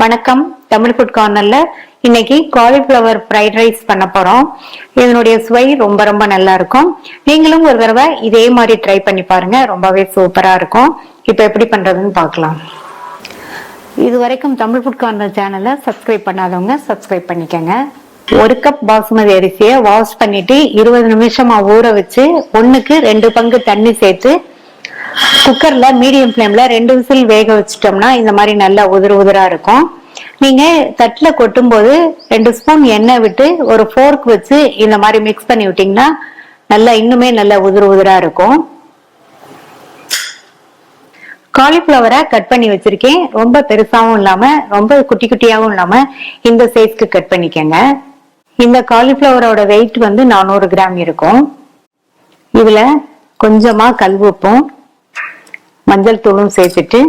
வணக்கம். தமிழ் ஃபுட் கார்னர்ல இன்னைக்கு காலிஃபிளவர் ஃப்ரைட் ரைஸ் பண்ண போறோம். இதனுடைய சுவை ரொம்ப ரொம்ப நல்லா இருக்கும். நீங்களும் ஒரு தடவை இதே மாதிரி ட்ரை பண்ணி பாருங்க, ரொம்பவே சூப்பரா இருக்கும். இப்போ எப்படி பண்றதுன்னு பார்க்கலாம். இது வரைக்கும் தமிழ் ஃபுட் கார்னர் சேனலை சப்ஸ்கிரைப் பண்ணாதவங்க சப்ஸ்கிரைப் பண்ணிக்கங்க. ஒரு கப் பாசுமதி அரிசியை வாஷ் பண்ணிட்டு 20 நிமிஷமா ஊற வச்சு 1க்கு 2 பங்கு தண்ணி சேர்த்து குக்கர்ல மீடியம் ஃப்ளேம்ல 2 விசில் வேக வச்சிட்டோம்னா இந்த மாதிரி நல்லா உதிரா இருக்கும். நீங்க தட்டுல கொட்டும் போது 2 ஸ்பூன் எண்ணெய் விட்டு ஒரு ஃபோர்க் வச்சு இந்த மாதிரி மிக்ஸ் பண்ணி விட்டீங்கன்னா நல்லா இன்னுமே நல்லா உதிரா இருக்கும். காலிஃபிளவரை கட் பண்ணி வச்சிருக்கேன். ரொம்ப பெருசாவும் இல்லாம ரொம்ப குட்டி குட்டியாவும் இல்லாம இந்த சைஸ்க்கு கட் பண்ணிக்கங்க. இந்த காலிஃபிளவரோட வெயிட் 400 கிராம் இருக்கும். இதுல கொஞ்சமா கல்உப்பும் மஞ்சள் தூளும் சேர்த்துட்டு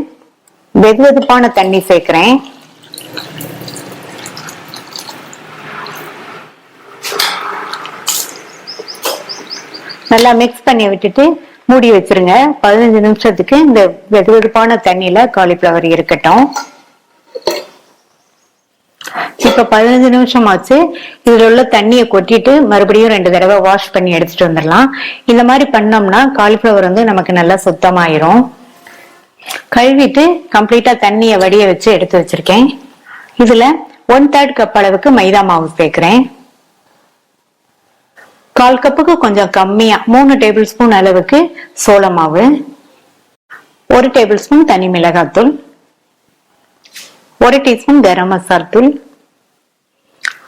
வெதுவெதுப்பான தண்ணி சேர்க்கிறேன். நல்லா மிக்ஸ் பண்ணி விட்டுட்டு மூடி வச்சிருங்க. 15 நிமிஷத்துக்கு இந்த வெதுவெதுப்பான தண்ணியில காலிஃபிளவர் இருக்கட்டும். இப்ப 15 நிமிஷம் ஆச்சு. இதுல உள்ள தண்ணியை கொட்டிட்டு மறுபடியும் 2 தடவை வாஷ் பண்ணி எடுத்துட்டு வந்துடலாம். இந்த மாதிரி பண்ணோம்னா காலிஃபிளவர் நமக்கு நல்லா சுத்தமாயிரும். கழுவிட்டு கம்ப்ளீட்டா தண்ணியை வடிய வச்சு எடுத்து வச்சிருக்கேன். இதுல 1/3 கப் அளவுக்கு மைதா மாவு சேர்க்கிறேன். 1/4 கப்புக்கு கொஞ்சம் கம்மியா 3 டேபிள் ஸ்பூன் அளவுக்கு சோள மாவு, 1 டேபிள் ஸ்பூன் தனி மிளகாத்தூள், 1 டீஸ்பூன் கரம் மசாலா தூள்,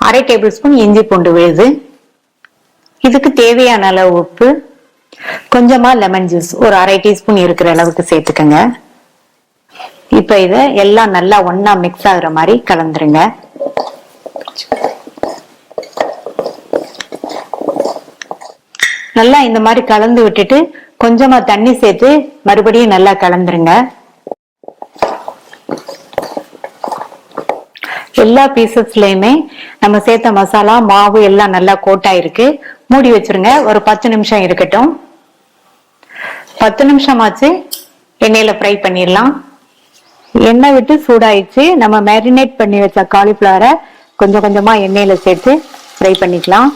1/2 டேபிள் ஸ்பூன் இஞ்சி பூண்டு விழுது, இதுக்கு தேவையான அளவு உப்பு, கொஞ்சமா லெமன் ஜூஸ் ஒரு 1/2 டீஸ்பூன் இருக்கிற அளவுக்கு சேர்த்துக்கங்க. இப்ப இத எல்லாம் நல்லா ஒன்னா மிக்ஸ் ஆகுற மாதிரி கலந்துருங்க. நல்லா இந்த மாதிரி கலந்து விட்டுட்டு கொஞ்சமா தண்ணி சேர்த்து மறுபடியும் நல்லா கலந்துருங்க. எல்லா பீசஸ்லயுமே நம்ம சேர்த்த மசாலா மாவு எல்லாம் நல்லா கோட்டாயிருக்கு. மூடி வச்சிருங்க. ஒரு 10 நிமிஷம் இருக்கட்டும். 10 நிமிஷம் ஆச்சு. எண்ணெயில ஃப்ரை பண்ணிடலாம். எண்ணெய் விட்டு சூடாயிடுச்சு. நம்ம மேரினேட் பண்ணி வச்ச காலிஃபிளவரை கொஞ்சம் கொஞ்சமா எண்ணெயில சேர்த்து ஃப்ரை பண்ணிக்கலாம்.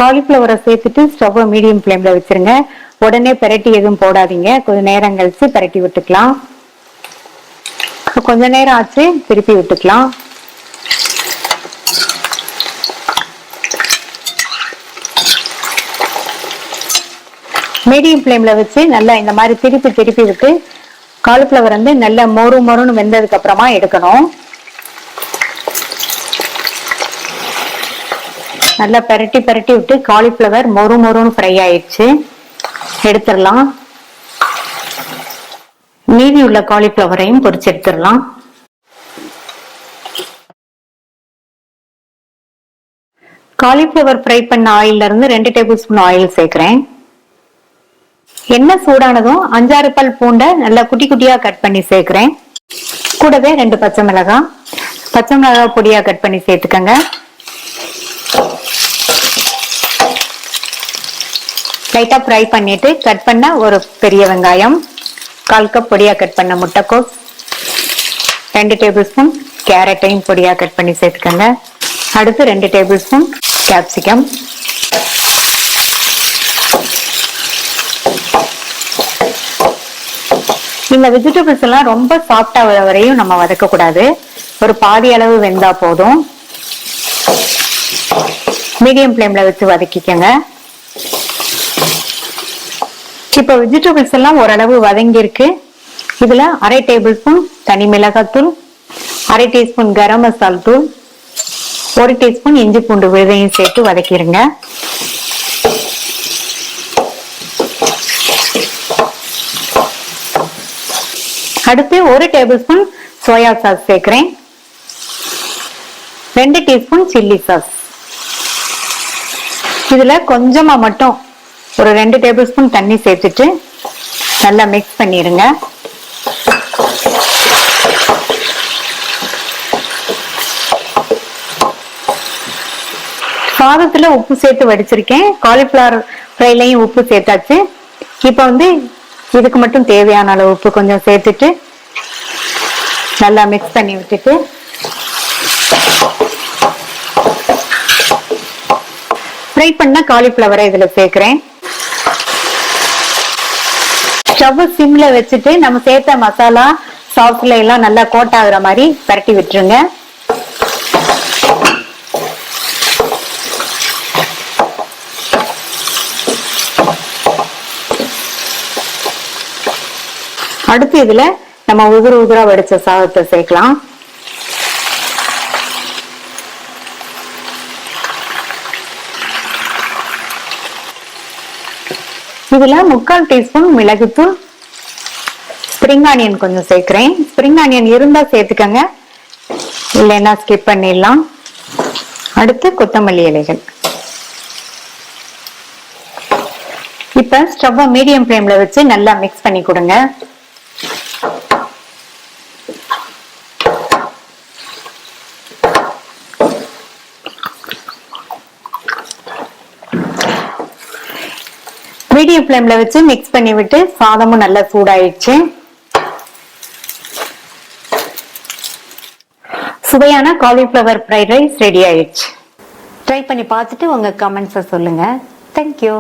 காலிஃபிளவரை சேர்த்துட்டு ஸ்டவ் மீடியம் ஃப்ளேம்ல வச்சிருங்க. உடனே பெரட்டி எதுவும் போடாதீங்க. கொஞ்சம் நேரம் கழிச்சு பெரட்டி விட்டுக்கலாம். கொஞ்ச நேரம் ஆச்சு, திருப்பி விட்டுக்கலாம். மீடியம் ஃப்ளேம்ல வச்சு நல்லா இந்த மாதிரி திருப்பி விட்டு காலிஃபிளவர் நல்லா மொறுன்னு வெந்ததுக்கு அப்புறமா எடுக்கணும். நல்லா பெரட்டி விட்டு காலிஃபிளவர் மொறுன்னு ஃப்ரை ஆயிடுச்சு. எடுத்துடலாம். மீதி உள்ள காலிஃபிளவரையும் பொரிச்சு எடுத்துடலாம். காலிஃபிளவர் ஃப்ரை பண்ண ஆயில்ல இருந்து 2 டேபிள் ஸ்பூன் ஆயில் சேர்க்கிறேன். எண்ணெய் சூடானதும் 5-6 பல் பூண்டை நல்லா குட்டி குட்டியா கட் பண்ணி சேர்க்கிறேன். கூடவே 2 பச்சை மிளகாய் பொடியா கட் பண்ணி சேர்த்துக்கங்க. லைட்டா ஃப்ரை பண்ணிட்டு கட் பண்ண ஒரு பெரிய வெங்காயம், 1/4 கப் பொடியா கட் பண்ண முட்டைக்கோஸ், 2 டேபிள் ஸ்பூன் கேரட்டையும் பொடியா கட் பண்ணி சேர்த்துக்கங்க. அடுத்து 2 டேபிள் ஸ்பூன் கேப்சிகம், இந்த வெஜிடபிள்ஸ் எல்லாம் ரொம்ப சாஃப்டா வர வரையும் நம்ம வதக்க கூடாது. ஒரு பாதி அளவு வெந்தா போதும். மீடியம் ஃப்ளேம்ல வச்சு வதக்கிக்கங்க. இப்ப வெஜிடபிள்ஸ் எல்லாம் ஓரளவு வதங்கி இருக்கு. இதுல 1/2 டேபிள் ஸ்பூன் தனி மிளகாத்தூள், 1/2 டீஸ்பூன் கரம் மசாலா தூள், 1 டீஸ்பூன் இஞ்சி பூண்டு விழுதையும் சேர்த்து வதக்கிடுங்க. அடுத்து 1 டேபிள் ஸ்பூன் சோயா சாஸ் சேர்க்கிறேன். 2 டீஸ்பூன் சில்லி சாஸ். இதுல கொஞ்சமா மட்டும் ஒரு 2 டேபிள் ஸ்பூன் தண்ணி சேர்த்துட்டு நல்லா மிக்ஸ் பண்ணிடுங்க. சாதத்துல உப்பு சேர்த்து வடிச்சிருக்கேன். காலிஃபிளவர் ஃப்ரைலையும் உப்பு சேர்த்தாச்சு. இப்ப வந்து இதுக்கு மட்டும் தேவையான அளவு உப்பு கொஞ்சம் சேர்த்துட்டு நல்லா மிக்ஸ் பண்ணி விட்டுட்டு ஃப்ரை பண்ண காலிஃபிளவரை இதுல சேர்க்கிறேன். ஸ்டவ் சிம்ல வச்சுட்டு நம்ம சேர்த்த மசாலா சாஸ்ல எல்லாம் நல்லா கோட் ஆகுற மாதிரி பரட்டி விட்டுருங்க. அடுத்து இதுல நம்ம உதிரா வடிச்ச சாதத்தை சேர்க்கலாம். இதுல 3/4 டீஸ்பூன் மிளகுத்தூள், ஸ்ப்ரிங் ஆனியன் கொஞ்சம் சேர்க்கிறேன். ஸ்ப்ரிங் ஆனியன் இருந்தா சேர்த்துக்கங்க, இல்லைன்னா ஸ்கிப் பண்ணிடலாம். அடுத்து கொத்தமல்லி இலைகள். இப்ப ஸ்டவ் மீடியம் ஃப்ளேம்ல வச்சு நல்லா மிக்ஸ் பண்ணி கொடுங்க. மீடியம் ஃப்ளேம்ல வச்சு மிக்ஸ் பண்ணி விட்டு சாதமும் நல்லா சூடாயிடுச்சு. சுவையான காலிஃபிளவர் ஃப்ரைட் ரைஸ் ரெடி ஆயிடுச்சு. ட்ரை பண்ணி பார்த்துட்டு உங்க கமெண்ட்ஸை சொல்லுங்க. தேங்க்யூ.